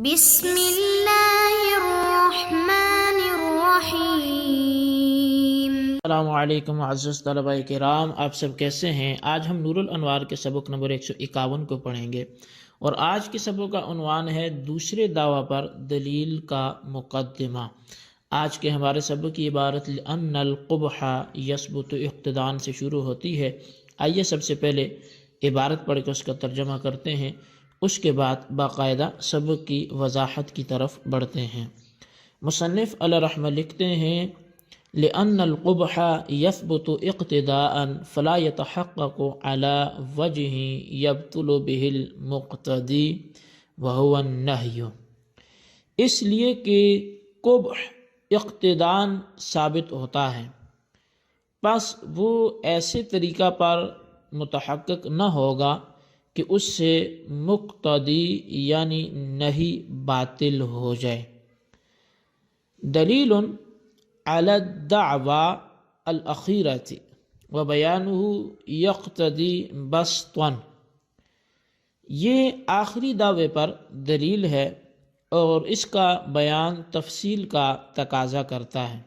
بسم اللہ الرحمن الرحیم۔ السلام علیکم معزز طلباء کرام، آپ سب کیسے ہیں؟ آج ہم نور الانوار کے سبق نمبر 151 کو پڑھیں گے، اور آج کے سبق کا عنوان ہے دوسرے دعویٰ پر دلیل کا مقدمہ۔ آج کے ہمارے سبق کی عبارت لأن القبح یثبت اقتداء سے شروع ہوتی ہے۔ آئیے سب سے پہلے عبارت پڑھ کے اس کا ترجمہ کرتے ہیں، اس کے بعد باقاعدہ سبق کی وضاحت کی طرف بڑھتے ہیں۔ مصنف علیہ رحمہ لکھتے ہیں لأن القبح يثبت اقتداء فلا يتحقق على وجه يبطل به المقتدي وهو النهي، اس لیے کہ قبح اقتداء ثابت ہوتا ہے، پس وہ ایسے طریقہ پر متحقق نہ ہوگا کہ اس سے مقتدی یعنی نہیں باطل ہو جائے۔ دلیل علی الدعوی الاخیرۃ وبیانہ یقتدی بسطا، یہ آخری دعوے پر دلیل ہے اور اس کا بیان تفصیل کا تقاضا کرتا ہے۔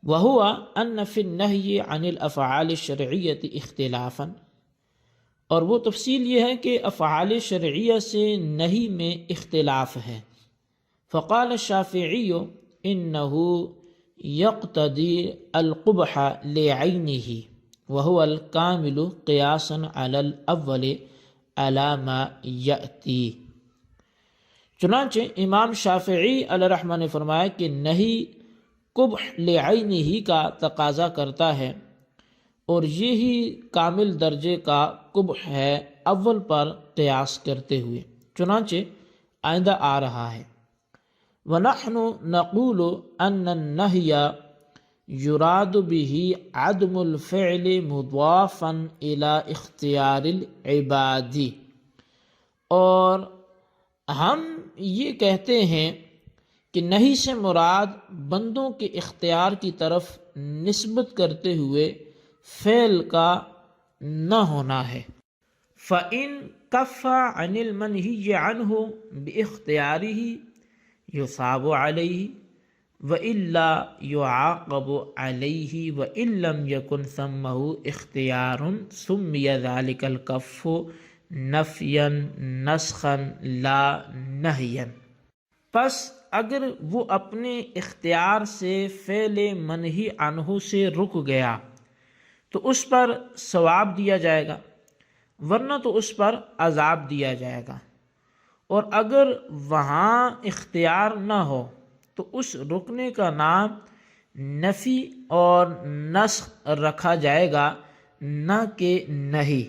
وہو ان فی النہی عن الافعال الشرعیۃ اختلافا، اور وہ تفصیل یہ ہے کہ افعال شرعیہ سے نہی میں اختلاف ہے۔ فقال الشافعی انہ یقتدی القبح لعینہ وہو الکامل قیاسا علی الاول علی ما یأتی، چنانچہ امام شافعی علیہ رحمہ نے فرمایا کہ نہی قبح لعینہ کا تقاضا کرتا ہے، اور یہی کامل درجے کا قبح ہے اول پر قیاس کرتے ہوئے، چنانچہ آئندہ آ رہا ہے۔ وَنَحْنُ نَقُولُ أَنَّ النَّهْيَ يُرَادُ بِهِ عَدْمُ الْفِعْلِ مُضَافًا إِلَى اخْتِيَارِ الْعِبَادِ، اور ہم یہ کہتے ہیں کہ نہیں سے مراد بندوں کے اختیار کی طرف نسبت کرتے ہوئے فعل کا نہ ہونا ہے۔ فَإِن كَفَّ عَنِ الْمَنْهِيِّ عَنْهُ بِاخْتِيَارِهِ يُثَابُ عَلَيْهِ وَإِلَّا يُعَاقَبُ عَلَيْهِ وَإِن لَّمْ يَكُنْ ثَمَّهُ اخْتِيَارٌ سُمِّيَ ذَلِكَ الْكَفُّ نَفْيًا نَسْخًا لَا نَهْيًا، پس اگر وہ اپنے اختیار سے فعل منہی عنہ سے رک گیا تو اس پر ثواب دیا جائے گا، ورنہ تو اس پر عذاب دیا جائے گا، اور اگر وہاں اختیار نہ ہو تو اس رکنے کا نام نفی اور نسخ رکھا جائے گا، نہ کہ نہیں۔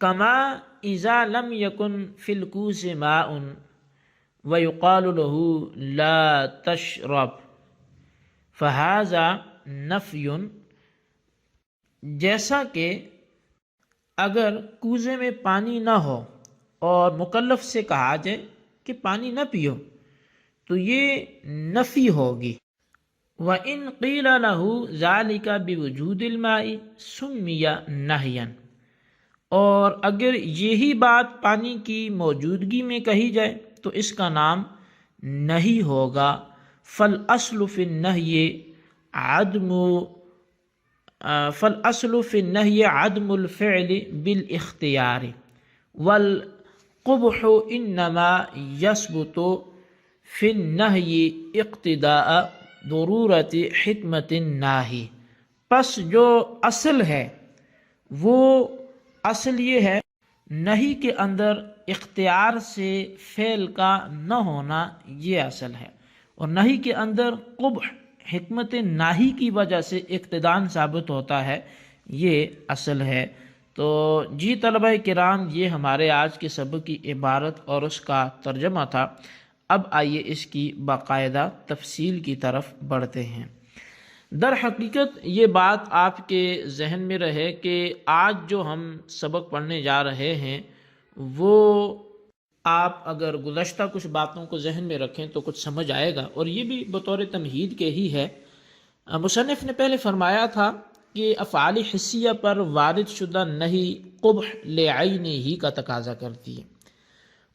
کما اذا لم یکن فی الکوس ماء ویقال له لا تشرب فہذا نفی، جیسا کہ اگر کوزے میں پانی نہ ہو اور مکلف سے کہا جائے کہ پانی نہ پیو تو یہ نفی ہوگی۔ وَإِن قِيلَ لَهُ ذَلِكَ بِوُجُودِ الْمَاءِ سُمِّيَ نَهْيًا، اور اگر یہی بات پانی کی موجودگی میں کہی جائے تو اس کا نام نہیں ہوگا۔ فَالْأَصْلُ فِي النَّهْيِ عَدْمُ الْفِعْلِ بِالْاخْتِيَارِ وَالْقُبْحُ إِنَّمَا يَثْبُتُ فِي النَّهْيِ اقْتِدَاءَ ضَرُورَةِ حِکمَةِ النَّاہِ، پس جو اصل ہے وہ اصل یہ ہے نہیں کے اندر اختیار سے فعل کا نہ ہونا، یہ اصل ہے، اور نہیں کے اندر قبح حکمت ناہی کی وجہ سے اقتداء ثابت ہوتا ہے، یہ اصل ہے۔ تو جی طلبہ کرام، یہ ہمارے آج کے سبق کی عبارت اور اس کا ترجمہ تھا۔ اب آئیے اس کی باقاعدہ تفصیل کی طرف بڑھتے ہیں۔ در حقیقت یہ بات آپ کے ذہن میں رہے کہ آج جو ہم سبق پڑھنے جا رہے ہیں وہ آپ اگر گزشتہ کچھ باتوں کو ذہن میں رکھیں تو کچھ سمجھ آئے گا، اور یہ بھی بطور تمہید کے ہی ہے۔ مصنف نے پہلے فرمایا تھا کہ افعال حسیہ پر وارد شدہ نہیں قبح لعینہ ہی کا تقاضا کرتی ہے،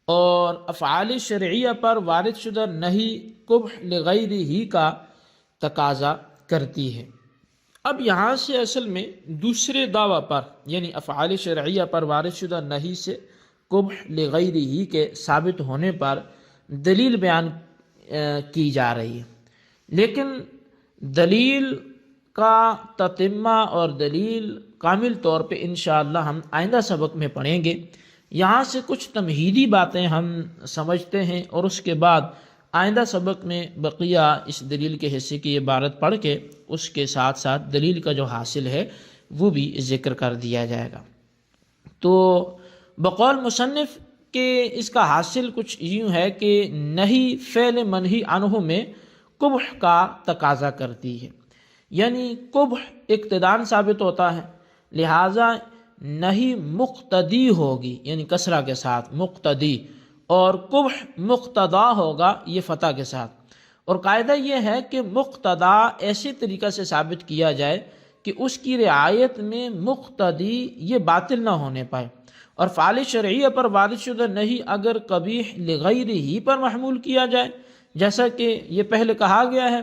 اور افعال شرعیہ پر وارد شدہ نہی قبح لغیرہ ہی کا تقاضا کرتی ہے۔ اب یہاں سے اصل میں دوسرے دعویٰ پر یعنی افعال شرعیہ پر وارد شدہ نہی سے قبح لغیرہ ہی کے ثابت ہونے پر دلیل بیان کی جا رہی ہے، لیکن دلیل کا تتمہ اور دلیل کامل طور پہ انشاءاللہ ہم آئندہ سبق میں پڑھیں گے۔ یہاں سے کچھ تمہیدی باتیں ہم سمجھتے ہیں اور اس کے بعد آئندہ سبق میں بقیہ اس دلیل کے حصے کی عبارت پڑھ کے اس کے ساتھ ساتھ دلیل کا جو حاصل ہے وہ بھی ذکر کر دیا جائے گا۔ تو بقول مصنف کہ اس کا حاصل کچھ یوں ہے کہ نہی فعل منہی عنہ میں قبح کا تقاضا کرتی ہے، یعنی قبح اقتدان ثابت ہوتا ہے، لہٰذا نہی مقتدی ہوگی یعنی کسرہ کے ساتھ مقتدی، اور قبح مقتدا ہوگا یہ فتح کے ساتھ۔ اور قاعدہ یہ ہے کہ مقتدا ایسے طریقہ سے ثابت کیا جائے کہ اس کی رعایت میں مقتدی یہ باطل نہ ہونے پائے، اور فعال شرعیہ پر وارد شدہ نہیں اگر قبیح لغیر ہی پر محمول کیا جائے جیسا کہ یہ پہلے کہا گیا ہے،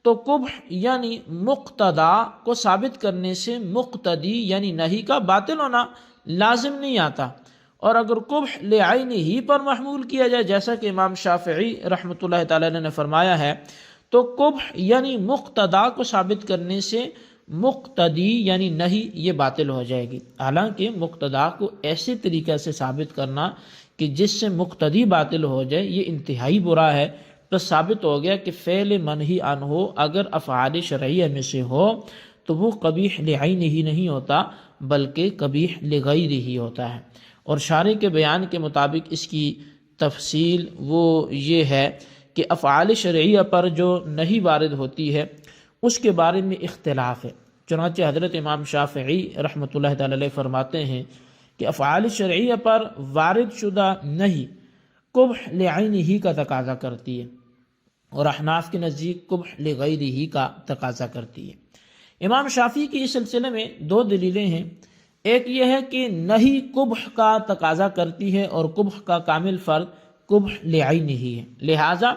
تو قبح یعنی مقتدا کو ثابت کرنے سے مقتدی یعنی نہیں کا باطل ہونا لازم نہیں آتا، اور اگر قبح لعین ہی پر محمول کیا جائے جیسا کہ امام شافعی رحمۃ اللہ تعالی نے فرمایا ہے، تو قبح یعنی مقتدا کو ثابت کرنے سے مقتدی یعنی نہیں یہ باطل ہو جائے گی۔ حالانکہ مقتدا کو ایسے طریقے سے ثابت کرنا کہ جس سے مقتدی باطل ہو جائے یہ انتہائی برا ہے، تو ثابت ہو گیا کہ فعل منہی عنہ اگر افعال شرعیہ میں سے ہو تو وہ قبیح لعین ہی نہیں ہوتا بلکہ قبیح لغیر ہی ہوتا ہے۔ اور شارح کے بیان کے مطابق اس کی تفصیل وہ یہ ہے کہ افعال شرعیہ پر جو نہیں وارد ہوتی ہے اس کے بارے میں اختلاف ہے، چنانچہ حضرت امام شافعی رحمۃ اللہ تعالی علیہ فرماتے ہیں کہ افعال شرعیہ پر وارد شدہ نہیں قبح لعین ہی کا تقاضا کرتی ہے، اور احناف کے نزدیک قبح لغیر ہی کا تقاضا کرتی ہے۔ امام شافعی کی اس سلسلے میں دو دلیلیں ہیں، ایک یہ ہے کہ نہیں قبح کا تقاضا کرتی ہے اور قبح کا کامل فرد قبح لعین ہی ہے، لہٰذا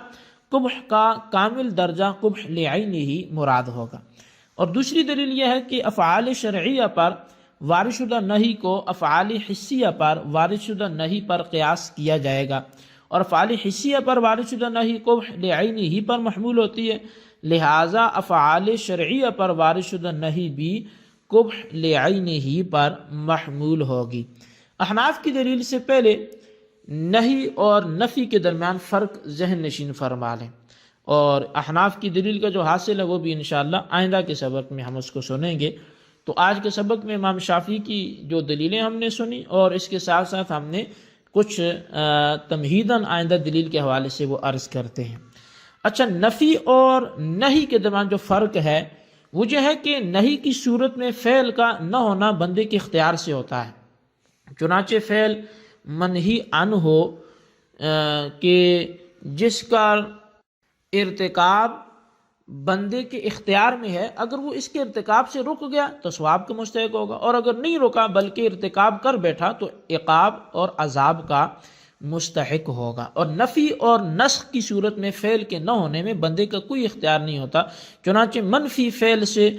قبح کا کامل درجہ قبح لعین ہی مراد ہوگا۔ اور دوسری دلیل یہ ہے کہ افعال شرعیہ پر وارد شدہ نہیں کو افعال حسیہ پر وارد شدہ نہیں پر قیاس کیا جائے گا، اور افعال حسیہ پر وارد شدہ نہیں قبح لعین ہی پر محمول ہوتی ہے، لہٰذا افعال شرعیہ پر وارد شدہ نہیں بھی قبح لعین ہی پر محمول ہوگی۔ احناف کی دلیل سے پہلے نہی اور نفی کے درمیان فرق ذہن نشین فرما لیں، اور احناف کی دلیل کا جو حاصل ہے وہ بھی انشاءاللہ آئندہ کے سبق میں ہم اس کو سنیں گے۔ تو آج کے سبق میں امام شافعی کی جو دلیلیں ہم نے سنی اور اس کے ساتھ ساتھ ہم نے کچھ تمہیداً آئندہ دلیل کے حوالے سے وہ عرض کرتے ہیں۔ اچھا، نفی اور نہی کے درمیان جو فرق ہے وہ یہ ہے کہ نہی کی صورت میں فعل کا نہ ہونا بندے کے اختیار سے ہوتا ہے، چنانچہ فعل منہی عنہ ہو کہ جس کا ارتکاب بندے کے اختیار میں ہے، اگر وہ اس کے ارتکاب سے رک گیا تو ثواب کا مستحق ہوگا، اور اگر نہیں رکا بلکہ ارتکاب کر بیٹھا تو عقاب اور عذاب کا مستحق ہوگا۔ اور نفی اور نسخ کی صورت میں فعل کے نہ ہونے میں بندے کا کوئی اختیار نہیں ہوتا، چنانچہ منفی فعل سے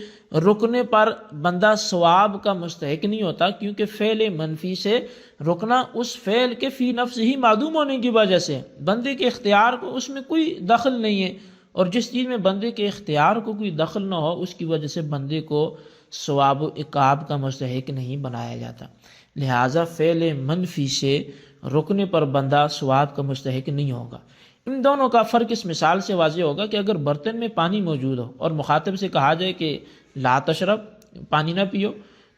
رکنے پر بندہ ثواب کا مستحق نہیں ہوتا، کیونکہ فعل منفی سے رکنا اس فعل کے فی نفس ہی معدوم ہونے کی وجہ سے بندے کے اختیار کو اس میں کوئی دخل نہیں ہے، اور جس چیز میں بندے کے اختیار کو کوئی دخل نہ ہو اس کی وجہ سے بندے کو ثواب و عقاب کا مستحق نہیں بنایا جاتا، لہٰذا فعل منفی سے رکنے پر بندہ ثواب کا مستحق نہیں ہوگا۔ ان دونوں کا فرق اس مثال سے واضح ہوگا کہ اگر برتن میں پانی موجود ہو اور مخاطب سے کہا جائے کہ لا تشرب، پانی نہ پیو،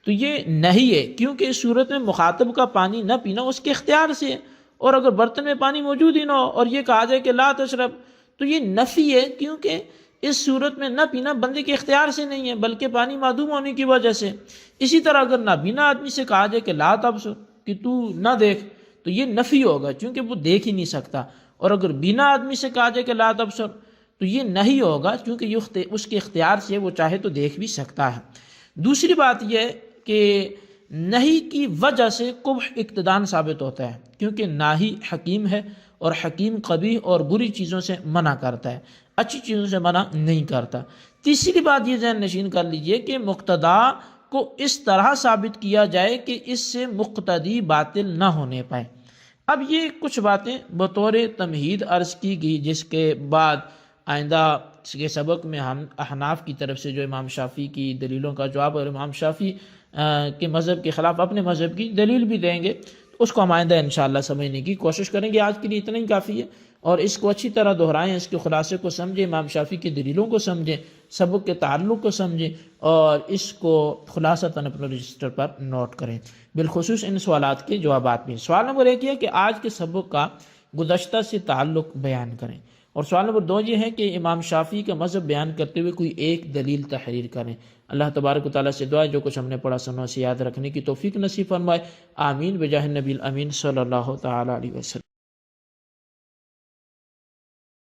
تو یہ نہیں ہے، کیونکہ اس صورت میں مخاطب کا پانی نہ پینا اس کے اختیار سے ہے، اور اگر برتن میں پانی موجود ہی نہ ہو اور یہ کہا جائے کہ لا تشرب تو یہ نفی ہے، کیونکہ اس صورت میں نہ پینا بندے کے اختیار سے نہیں ہے بلکہ پانی معدوم ہونے کی وجہ سے۔ اسی طرح اگر نابینا آدمی سے کہا جائے کہ لا تبصر، کہ تو نہ دیکھ، تو یہ نفی ہوگا کیونکہ وہ دیکھ ہی نہیں سکتا، اور اگر بینا آدمی سے کہا جائے کہ لا تبصر تو یہ نہیں ہوگا کیونکہ یہ اس کے اختیار سے وہ چاہے تو دیکھ بھی سکتا ہے۔ دوسری بات یہ کہ نہی کی وجہ سے قبح اقتدان ثابت ہوتا ہے، کیونکہ ناہی حکیم ہے اور حکیم قبیح اور بری چیزوں سے منع کرتا ہے، اچھی چیزوں سے منع نہیں کرتا۔ تیسری بات یہ ذہن نشین کر لیجئے کہ مقتدا کو اس طرح ثابت کیا جائے کہ اس سے مقتدی باطل نہ ہونے پائے۔ اب یہ کچھ باتیں بطور تمہید عرض کی گئی، جس کے بعد آئندہ کے سبق میں ہم احناف کی طرف سے جو امام شافعی کی دلیلوں کا جواب اور امام شافعی کے مذہب کے خلاف اپنے مذہب کی دلیل بھی دیں گے، اس کو ہم آئندہ انشاءاللہ سمجھنے کی کوشش کریں گے۔ آج کے لیے اتنا ہی کافی ہے، اور اس کو اچھی طرح دہرائیں، اس کے خلاصے کو سمجھیں، امام شافعی کی دلیلوں کو سمجھیں، سبق کے تعلق کو سمجھیں، اور اس کو خلاصتاً اپنے رجسٹر پر نوٹ کریں، بالخصوص ان سوالات کے جوابات بھی۔ سوال نمبر 1 یہ ہے کہ آج کے سبق کا گزشتہ سے تعلق بیان کریں، اور سوال نمبر 2 یہ ہے کہ امام شافعی کا مذہب بیان کرتے ہوئے کوئی ایک دلیل تحریر کریں۔ اللہ تبارک و تعالیٰ سے دعا ہے جو کچھ ہم نے پڑھا سنو سے یاد رکھنے کی توفیق نصیب فرمائے، آمین بجاہ النبی الامین صلی اللہ تعالیٰ علیہ وسلم۔